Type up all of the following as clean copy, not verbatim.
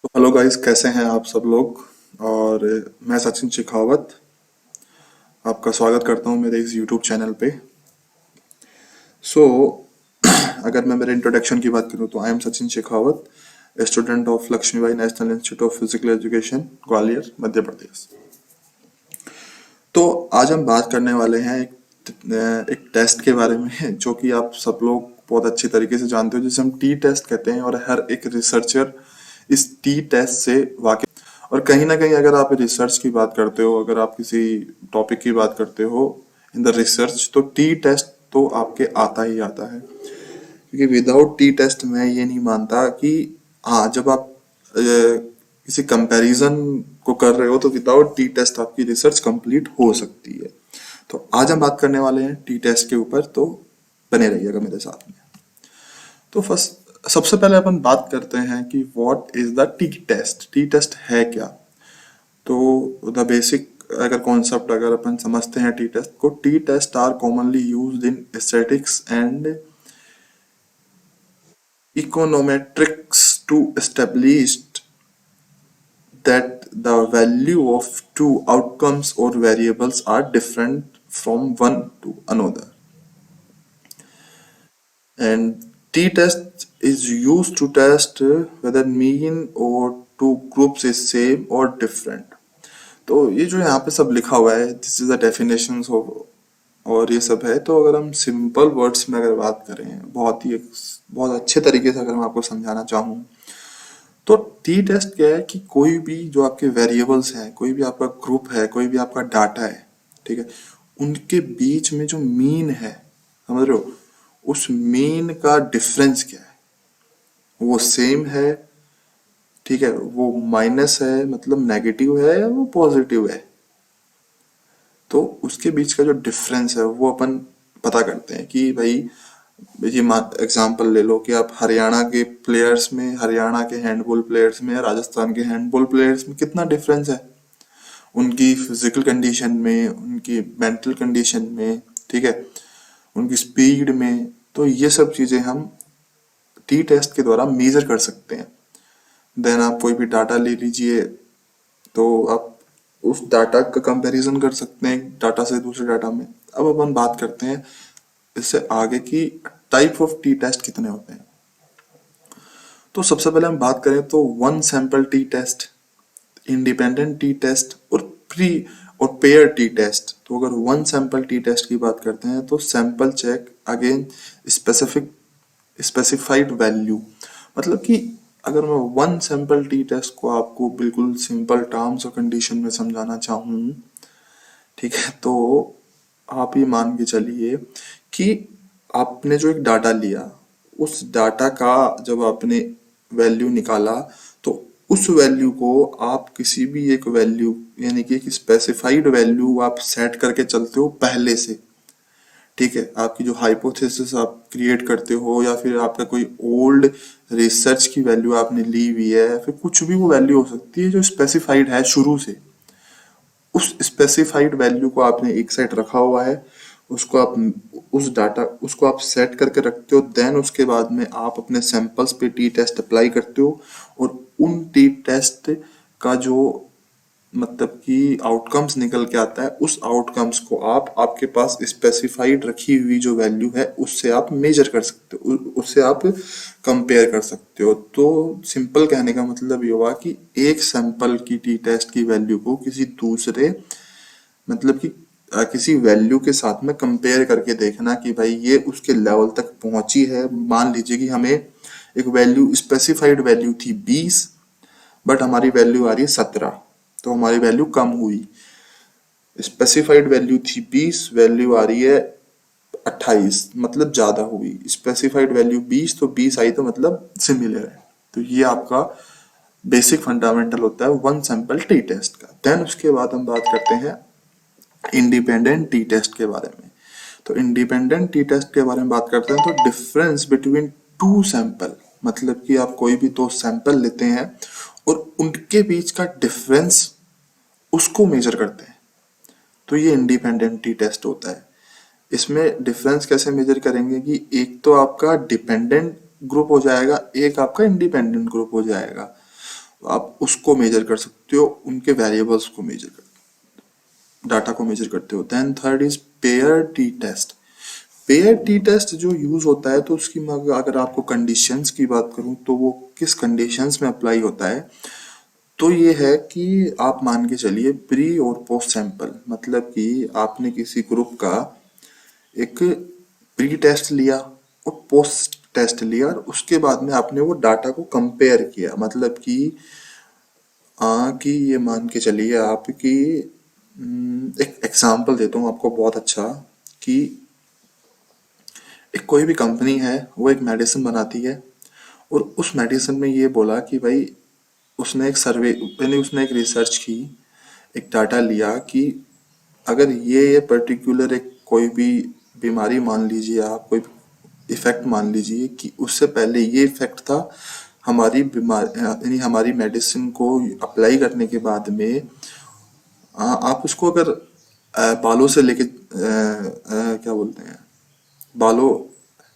तो hello guys, कैसे हैं आप सब लोग। और मैं सचिन शेखावत आपका स्वागत करता हूं मेरे इस यूट्यूब चैनल पे। सो अगर मैं मेरे इंट्रोडक्शन की बात करूं तो I am Sachin Shekhawat, student of Laxmibai national institute of physical education, Gwalior, Madhya Pradesh. तो आज हम बात करने वाले हैं एक टेस्ट के बारे में जो कि आप सब लोग बहुत अच्छी तरीके से जानते हो, जिसे हम टी टेस्ट कहते हैं। और हर एक रिसर्चर इस टी टेस्ट से वाकिफ। और कहीं ना कहीं अगर आप रिसर्च की बात करते हो, अगर आप किसी टॉपिक की बात करते हो इन द रिसर्च, तो टी टेस्ट तो आपके आता ही आता है। क्योंकि विदाउट टी टेस्ट मैं ये नहीं मानता कि हाँ, जब आप किसी कंपैरिजन को कर रहे हो तो विदाउट टी टेस्ट आपकी रिसर्च कंप्लीट हो सकती है। तो आज हम बात करने वाले हैं टी टेस्ट के ऊपर, तो बने रहिएगा मेरे साथ में। तो फर्स्ट सबसे पहले अपन बात करते हैं कि what is the T test. T test है क्या? तो द बेसिक अगर कॉन्सेप्ट अगर अपन समझते हैं टी टेस्ट को, T test are commonly used in aesthetics and econometrics to establish that the value of two outcomes or variables are different from one to another. And t-test is used to test whether mean or two groups is same or different. तो ये जो यहाँ पे सब लिखा हुआ है, this is the definition of, और ये सब है। तो अगर हम सिंपल वर्ड्स में अगर बात करें, बहुत अच्छे तरीके से अगर मैं आपको समझाना चाहूँ, तो टी टेस्ट क्या है कि कोई भी जो आपके वेरिएबल्स हैं, कोई भी आपका ग्रुप है, कोई भी आपका डाटा है, ठीक है, उनके बीच में जो मीन है, समझ रहे हो, उस मीन का डिफरेंस क्या है, वो सेम है, ठीक है, वो माइनस है मतलब नेगेटिव है, या वो पॉजिटिव है। तो उसके बीच का जो डिफरेंस है वो अपन पता करते हैं कि भाई, ये एग्जांपल ले लो कि आप हरियाणा के प्लेयर्स में, हरियाणा के हैंडबॉल प्लेयर्स में, राजस्थान के हैंडबॉल प्लेयर्स में कितना डिफरेंस है उनकी फिजिकल कंडीशन में, उनकी मेंटल कंडीशन में, ठीक है, उनकी स्पीड में। तो ये सब चीजें हम टी टेस्ट के द्वारा मेजर कर सकते हैं। देन आप कोई भी डाटा ले लीजिए, तो आप उस डाटा का कंपैरिजन कर सकते हैं डाटा से दूसरे डाटा में। अब अपन बात करते हैं इससे आगे की टाइप ऑफ टी टेस्ट कितने होते हैं। तो सबसे पहले हम बात करें तो one sample T test, independent T test और प्री और पेयर टी टेस्ट। तो अगर वन सैंपल टी टेस्ट की बात करते हैं तो sample check again specific specified value. मतलब कि अगर मैं वन सैंपल टी टेस्ट को आपको बिल्कुल सिंपल टर्म्स और कंडीशन में समझाना चाहूँ, ठीक है, तो आप ये मान के चलिए कि आपने जो एक डाटा लिया, उस डाटा का जब आपने वैल्यू निकाला, तो उस वैल्यू को आप किसी भी एक वैल्यू, यानी कि एक स्पेसिफाइड वैल्यू आप सेट करके चलते हो पहले से, ठीक है। आपकी जो हाइपोथेसिस आप क्रिएट करते हो, या फिर आपका कोई ओल्ड रिसर्च की वैल्यू आपने ली हुई है, या फिर कुछ भी वो वैल्यू हो सकती है जो स्पेसिफाइड है शुरू से, उस स्पेसिफाइड वैल्यू को आपने एक साइड रखा हुआ है, उसको आप उस डाटा उसको आप सेट करके रखते हो। देन उसके बाद में आप अपने सैंपल्स पे टी टेस्ट अप्लाई करते हो, और उन टी टेस्ट का जो मतलब कि आउटकम्स निकल के आता है, उस आउटकम्स को आप आपके पास स्पेसिफाइड रखी हुई जो वैल्यू है उससे आप मेजर कर सकते हो, उससे आप कंपेयर कर सकते हो। तो सिंपल कहने का मतलब ये हुआ कि एक सैंपल की टी टेस्ट की वैल्यू को किसी दूसरे, मतलब कि किसी वैल्यू के साथ में कंपेयर करके देखना कि भाई ये उसके लेवल तक पहुंची है। मान लीजिए कि हमें एक वैल्यू, स्पेसिफाइड वैल्यू थी 20, बट हमारी वैल्यू आ रही है 17, तो हमारी वैल्यू कम हुई। स्पेसिफाइड वैल्यू थी 20, वैल्यू आ रही है 28, मतलब ज्यादा हुई। स्पेसिफाइड वैल्यू 20, तो 20 आई तो मतलब सिमिलर है। तो ये आपका बेसिक फंडामेंटल होता है वन सैंपल टी टेस्ट का। देन उसके बाद हम बात करते हैं इंडिपेंडेंट टी टेस्ट के बारे में। तो इंडिपेंडेंट टी टेस्ट के बारे में बात करते हैं तो डिफरेंस बिटवीन टू सैंपल, मतलब कि आप कोई भी दो सैंपल लेते हैं और उनके बीच का डिफरेंस उसको मेजर करते हैं, तो ये इंडिपेंडेंट टी टेस्ट होता है। इसमें डिफरेंस कैसे मेजर करेंगे कि एक तो आपका डिपेंडेंट ग्रुप हो जाएगा, एक आपका इंडिपेंडेंट ग्रुप हो जाएगा। तो आप उसको मेजर कर सकते हो, उनके वेरिएबल्स को मेजर कर, डाटा को मेजर करते हो। Then third is pair T test. Pair T test जो यूज होता है, तो उसकी मैं अगर आपको कंडीशंस की बात करूं तो वो किस कंडीशंस में अप्लाई होता है, तो ये है कि आप मान के चलिए प्री और पोस्ट सैंपल, मतलब कि आपने किसी ग्रुप का एक प्री टेस्ट लिया और पोस्ट टेस्ट लिया, और उसके बाद में आपने वो डाटा को कंपेयर किया। मतलब कि ये मान के चलिए आप कि एक एग्जांपल देता हूँ आपको बहुत अच्छा, कि एक कोई भी कंपनी है, वो एक मेडिसिन बनाती है, और उस मेडिसिन में ये बोला कि भाई उसने एक सर्वे यानी उसने एक रिसर्च की, एक डाटा लिया कि अगर ये पर्टिकुलर एक कोई भी बीमारी मान लीजिए, आप कोई इफेक्ट मान लीजिए कि उससे पहले ये इफेक्ट था, हमारी बीमार यानी हमारी मेडिसिन को अप्लाई करने के बाद में आप उसको अगर बालों से लेके क्या बोलते हैं, बालों,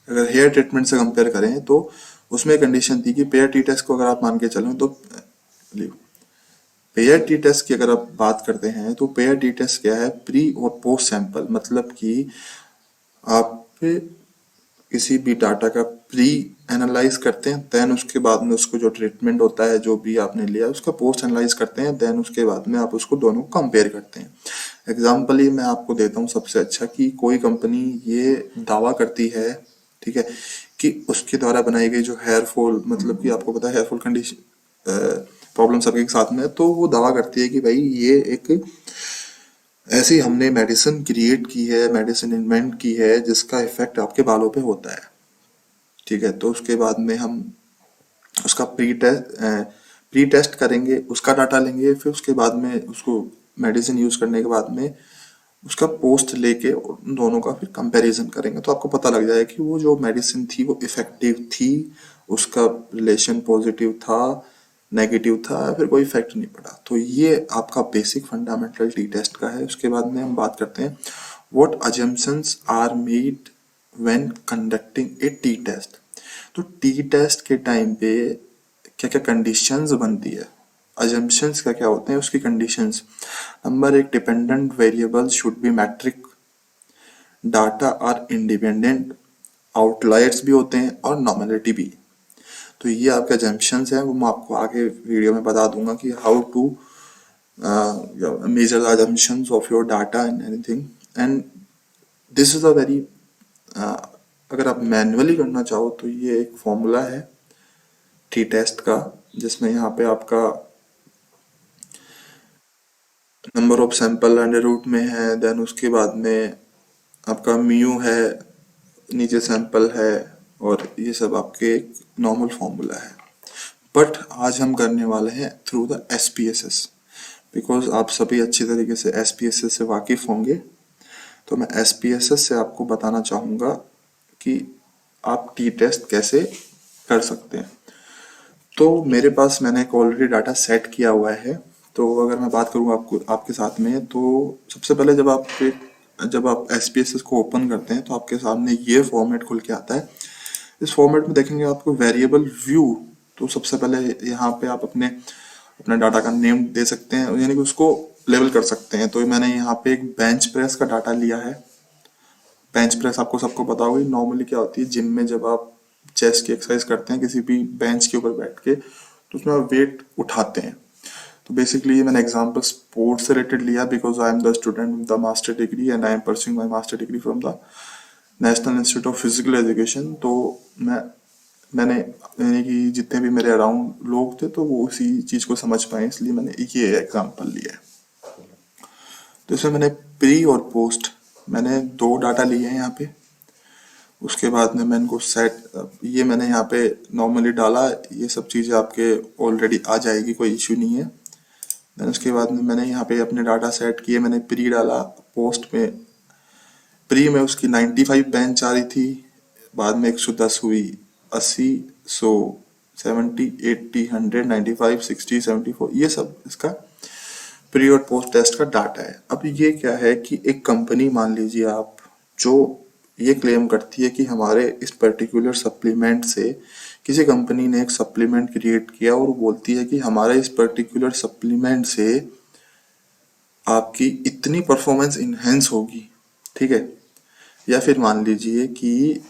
अगर हेयर ट्रीटमेंट से कंपेयर करें तो उसमें कंडीशन थी कि पेयर टी टेस्ट को अगर आप मान के चलें तो पेयर टी टेस्ट की अगर आप बात करते हैं तो पेयर टी टेस्ट क्या है, प्री और पोस्ट सैंपल। मतलब कि आप किसी भी डाटा का प्री एनालाइज करते हैं, देन उसके बाद में उसको जो ट्रीटमेंट होता है जो भी आपने लिया उसका पोस्ट एनालाइज करते हैं, देन उसके बाद में आप उसको दोनों कंपेयर करते हैं। एग्जाम्पल ही मैं आपको देता हूँ सबसे अच्छा, कि कोई कंपनी ये दावा करती है, ठीक है, कि उसके द्वारा बनाई गई जो हेयर फॉल, मतलब कि आपको पता है हेयर फॉल कंडीशन प्रॉब्लम सबके साथ में है, तो वो दावा करती है कि भाई ये एक ऐसी हमने मेडिसिन क्रिएट की है, मेडिसिन इन्वेंट की है जिसका इफेक्ट आपके बालों पे होता है। ठीक है, तो उसके बाद में हम उसका प्री टेस्ट करेंगे, उसका डाटा लेंगे, फिर उसके बाद में उसको मेडिसिन यूज करने के बाद में उसका पोस्ट लेके उन दोनों का फिर कंपैरिजन करेंगे, तो आपको पता लग जाएगा कि वो जो मेडिसिन थी वो इफेक्टिव थी, उसका रिलेशन पॉजिटिव था, नेगेटिव था, फिर कोई इफेक्ट नहीं पड़ा। तो ये आपका बेसिक फंडामेंटल टी टेस्ट का है। उसके बाद में हम बात करते हैं what assumptions are made when conducting a T test. तो टी टेस्ट के टाइम पे क्या क्या कंडीशंस बनती है, अजम्पशंस क्या क्या होते हैं, उसकी कंडीशंस। नंबर एक, dependent variable should be metric, data are independent, outliers भी होते हैं और नॉर्मेलिटी भी। तो ये आपके अजम्पशंस हैं, वो मैं आपको आगे वीडियो में बता दूंगा कि how to measure the assumptions of your data and anything, and this is a very अगर आप मैन्युअली करना चाहो तो ये एक फॉर्मूला है टी टेस्ट का, जिसमें यहाँ पे आपका number of sample under root में है, देन उसके बाद में आपका म्यू है, नीचे सैंपल है, और ये सब आपके एक नॉर्मल फॉर्मूला है। बट आज हम करने वाले हैं थ्रू द SPSS, बिकॉज आप सभी अच्छी तरीके से SPSS से वाकिफ होंगे। तो मैं SPSS से आपको बताना चाहूँगा कि आप टी टेस्ट कैसे कर सकते हैं। तो मेरे पास मैंने एक ऑलरेडी डाटा सेट किया हुआ है। तो अगर मैं बात करूँ आपको आपके साथ में, तो सबसे पहले जब आप SPSS को ओपन करते हैं तो आपके सामने ये फॉर्मेट खुल के आता है। इस फॉर्मेट में देखेंगे आपको वेरिएबल व्यू। तो सबसे पहले यहाँ पे आप अपने डाटा का नेम दे सकते हैं, यानी कि उसको लेबल कर सकते हैं। तो मैंने यहाँ पे एक बेंच प्रेस का डाटा लिया है। बेंच प्रेस आपको सबको पता होगी, नॉर्मली क्या होती है, जिम में जब आप चेस्ट की एक्सरसाइज करते हैं किसी भी बेंच के ऊपर बैठ के, तो उसमें आप वेट उठाते हैं। तो बेसिकली ये मैंने एग्जांपल स्पोर्ट्स से रिलेटेड लिया, because I am the student with the master degree and I am pursuing my master degree from the national institute of physical education. तो मैंने यानी कि जितने भी मेरे अराउंड लोग थे तो वो उसी चीज को समझ पाए, इसलिए मैंने ये एग्जांपल लिया है। तो इसमें मैंने प्री और पोस्ट मैंने दो डाटा लिए हैं यहाँ पे। उसके बाद में मैंने को ये मैंने यहाँ पे नॉर्मली डाला, ये सब चीज़ें आपके ऑलरेडी आ जाएगी, कोई इश्यू नहीं है। देन उसके बाद में मैंने यहाँ पे अपने डाटा सेट किए, मैंने प्री डाला, पोस्ट में प्री में उसकी 95 बेंच आ रही थी, बाद में 110 हुई, 80, 100, 70, 80, 100, 95, 60, 74, ये सब इसका प्री और पोस्ट टेस्ट का डाटा है। अब ये क्या है कि एक कंपनी मान लीजिए आप, जो ये क्लेम करती है कि हमारे इस पर्टिकुलर सप्लीमेंट से किसी कंपनी ने एक सप्लीमेंट क्रिएट किया और बोलती है कि हमारे इस पर्टिकुलर सप्लीमेंट से आपकी इतनी परफॉर्मेंस इनहेंस होगी, ठीक है। या फिर मान लीजिए कि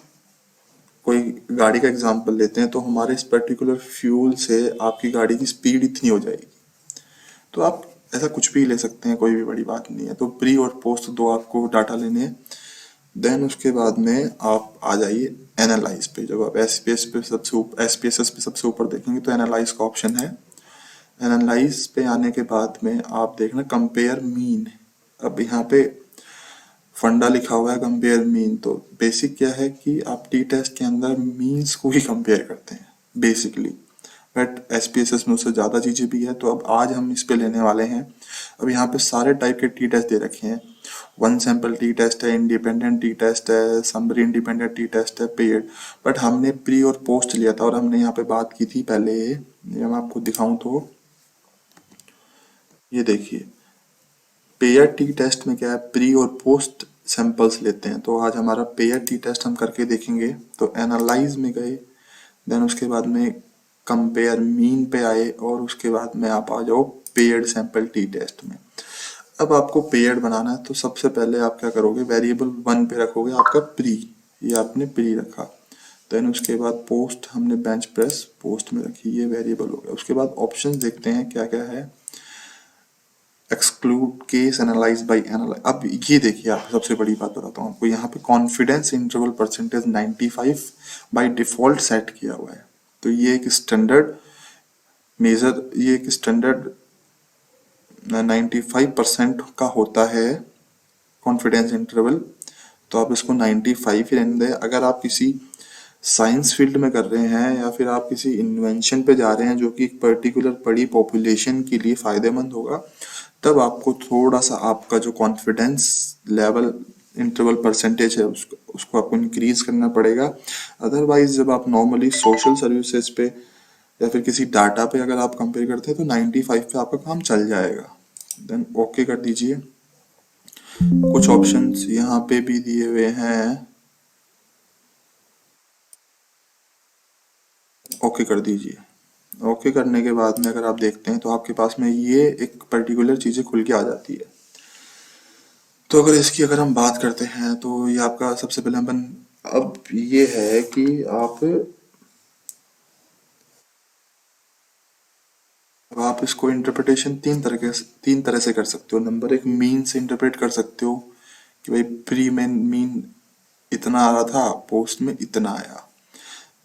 कोई गाड़ी का एग्जांपल लेते हैं, तो हमारे इस पर्टिकुलर फ्यूल से आपकी गाड़ी की स्पीड इतनी हो जाएगी। तो आप ऐसा कुछ भी ले सकते हैं, कोई भी बड़ी बात नहीं है। तो प्री और पोस्ट दो आपको डाटा लेने हैं। देन उसके बाद में आप आ जाइए एनालाइज पे। जब आप एसपीएसएस पे सबसे ऊपर देखेंगे तो एनालाइज का ऑप्शन है। एनालाइज पे आने के बाद में आप देखना कंपेयर मीन। अब यहाँ पे फंडा लिखा हुआ है कंपेयर मीन, तो बेसिक क्या है कि आप टी टेस्ट के अंदर मीन्स को ही कंपेयर करते हैं बेसिकली, बट एसपीएसएस में उससे ज़्यादा चीज़ें भी है। तो अब आज हम इस पे लेने वाले हैं। अब यहाँ पे सारे टाइप के टी टेस्ट दे रखे हैं। वन सैंपल टी टेस्ट है, इंडिपेंडेंट टी टेस्ट है, समरी इंडिपेंडेंट टी टेस्ट है, पेड। बट हमने प्री और पोस्ट लिया था और हमने यहाँ पे बात की थी पहले, ये मैं आपको दिखाऊं तो ये देखिए पेयर टी टेस्ट में क्या है, प्री और पोस्ट सैंपल्स लेते हैं। तो आज हमारा पेयर टी टेस्ट हम करके देखेंगे। तो एनालाइज में गए, देन उसके बाद में कंपेयर मीन पे आए और उसके बाद में आप आ जाओ पेयर्ड सैंपल टी टेस्ट में। अब आपको पेयर्ड बनाना है तो सबसे पहले आप क्या करोगे, वेरिएबल 1 पे रखोगे आपका प्री, ये आपने प्री रखा। देन उसके बाद पोस्ट हमने बेंच प्रेस पोस्ट में रखी, ये वेरिएबल हो गया। उसके बाद ऑप्शंस देखते हैं क्या क्या है। Exclude case analyse by analyse. अब ये देखिए, आप सबसे बड़ी बात बताता हूँ आपको, यहाँ पे confidence interval percentage 95 by default set किया हुआ है। तो ये एक स्टैंडर्ड मेजर, ये एक स्टैंडर्ड 95% का होता है कॉन्फिडेंस इंटरवल। तो आप इसको 95 ही रहने दें। अगर आप किसी साइंस फील्ड में कर रहे हैं या फिर आप किसी इन्वेंशन पे जा रहे हैं जो कि एक पर्टिकुलर बड़ी पॉपुलेशन के लिए फायदेमंद होगा, तब आपको थोड़ा सा आपका जो कॉन्फिडेंस लेवल इंटरवल परसेंटेज है उसको आपको इंक्रीज करना पड़ेगा। अदरवाइज जब आप नॉर्मली सोशल सर्विसेज पे या फिर किसी डाटा पे अगर आप कंपेयर करते हैं तो 95 पे आपका काम चल जाएगा। देन ओके कर दीजिए। कुछ ऑप्शंस यहाँ पे भी दिए हुए हैं, ओके कर दीजिए। ओके करने के बाद में अगर आप देखते हैं तो आपके पास में ये एक पर्टिकुलर चीजें खुल के आ जाती है। तो अगर इसकी अगर हम बात करते हैं तो ये आपका सबसे पहले अपन, अब ये है कि आप इसको इंटरप्रिटेशन तीन तरह से कर सकते हो। नंबर एक, मीन से इंटरप्रेट कर सकते हो कि भाई प्री में मीन इतना आ रहा था, पोस्ट में इतना आया।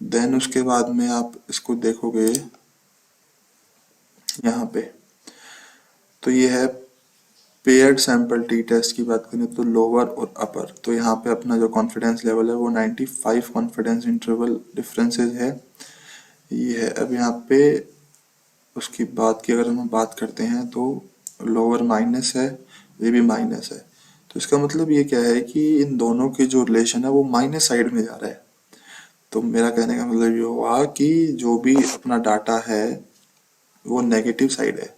देन उसके बाद में आप इसको देखोगे यहाँ पे, तो ये है पेयर्ड सैंपल टी टेस्ट की बात करें तो लोअर और अपर। तो यहाँ पे अपना जो कॉन्फिडेंस लेवल है वो 95 कॉन्फिडेंस इंटरवल डिफरेंसेस है, ये है। अब यहाँ पे उसकी बात की अगर हम बात करते हैं तो लोअर माइनस है, ये भी माइनस है। तो इसका मतलब ये क्या है कि इन दोनों के जो रिलेशन है वो माइनस साइड में जा रहा है। तो मेरा कहने का मतलब ये हुआ कि जो भी अपना डाटा है वो नेगेटिव साइड है,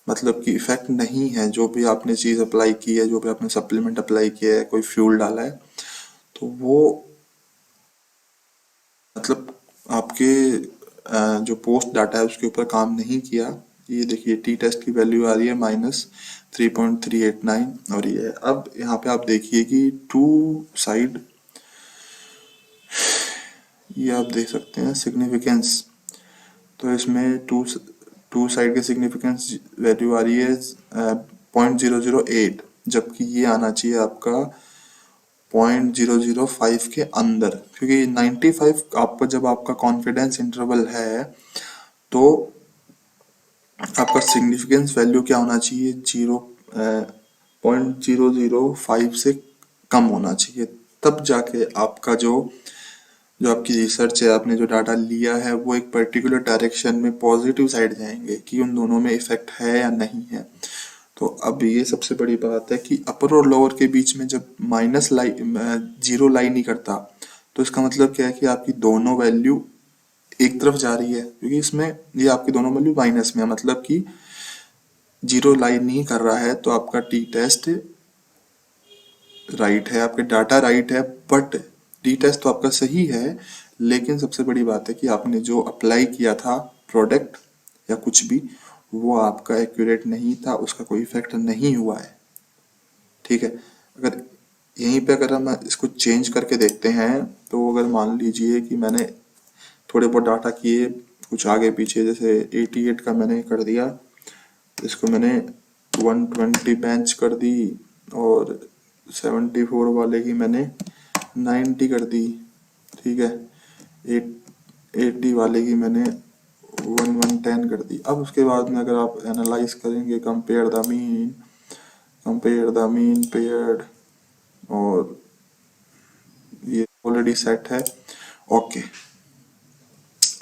मतलब कि इफेक्ट नहीं है। जो भी आपने चीज अप्लाई की है, जो भी आपने सप्लीमेंट अप्लाई किया है, कोई फ्यूल डाला है, तो वो मतलब आपके जो पोस्ट डाटा है उसके ऊपर काम नहीं किया। ये देखिए टी टेस्ट की वैल्यू आ रही है -3.389 और ये है। अब यहाँ पे आप देखिए कि टू साइड, ये आप देख सकते हैं सिग्निफिकेंस। तो इसमें टू साइड के सिग्निफिकेंस वैल्यू आ रही है 0.008, जबकि ये आना चाहिए आपका 0.005 के अंदर, क्योंकि 95 आपका जब आपका कॉन्फिडेंस इंटरवल है तो आपका सिग्निफिकेंस वैल्यू क्या होना चाहिए, 0.005 से कम होना चाहिए। तब जाके आपका जो जो आपकी रिसर्च है, आपने जो डाटा लिया है वो एक पर्टिकुलर डायरेक्शन में पॉजिटिव साइड जाएंगे कि उन दोनों में इफेक्ट है या नहीं है। तो अब ये सबसे बड़ी बात है कि अपर और लोअर के बीच में जब माइनस लाइन जीरो लाइन नहीं करता, तो इसका मतलब क्या है कि आपकी दोनों वैल्यू एक तरफ जा रही है, क्योंकि इसमें ये आपकी दोनों वैल्यू माइनस में है, मतलब कि जीरो लाइन नहीं कर रहा है। तो आपका टी टेस्ट राइट है, आपके डाटा राइट है, बट टी टेस्ट तो आपका सही है, लेकिन सबसे बड़ी बात है कि आपने जो अप्लाई किया था प्रोडक्ट या कुछ भी, वो आपका एक्यूरेट नहीं था, उसका कोई इफेक्ट नहीं हुआ है। ठीक है। अगर यहीं पे अगर हम इसको चेंज करके देखते हैं, तो अगर मान लीजिए कि मैंने थोड़े बहुत डाटा किए कुछ आगे पीछे, जैसे 88 का मैंने कर दिया, इसको मैंने 120 बेंच कर दी, और 74 वाले की मैंने 90 कर दी। ठीक है। 80 वाले की मैंने 1110 कर दी। अब उसके बाद में अगर आप एनालाइज करेंगे, कंपेयर द मीन पेयर्ड, और ये ऑलरेडी सेट है। ओके।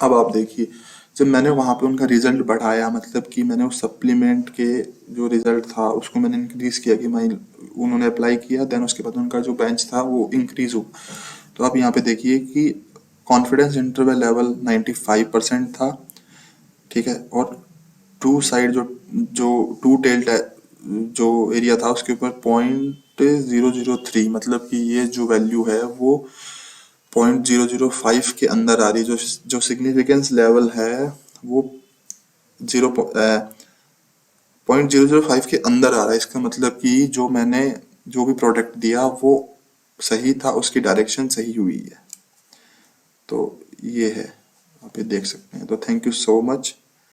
अब आप देखिए, जब मैंने वहां पे उनका रिजल्ट बढ़ाया, मतलब कि मैंने उस सप्लीमेंट के जो रिजल्ट था उसको मैंने इंक्रीज किया, कि मैं उन्होंने अप्लाई किया, देन उसके बाद उनका जो बेंच था वो इंक्रीज हुआ। तो आप यहाँ पे देखिए कि कॉन्फिडेंस इंटरवल लेवल 95% था। ठीक है। और टू साइड जो टू टेल्ड जो एरिया था उसके ऊपर 0.003, मतलब कि ये जो वैल्यू है वो 0.005 के अंदर आ रही है। जो जो सिग्निफिकेंस लेवल है वो 0.005 के अंदर आ रहा है। इसका मतलब कि जो मैंने जो भी प्रोडक्ट दिया वो सही था, उसकी डायरेक्शन सही हुई है। तो ये है, आप ये देख सकते हैं। तो थैंक यू सो मच।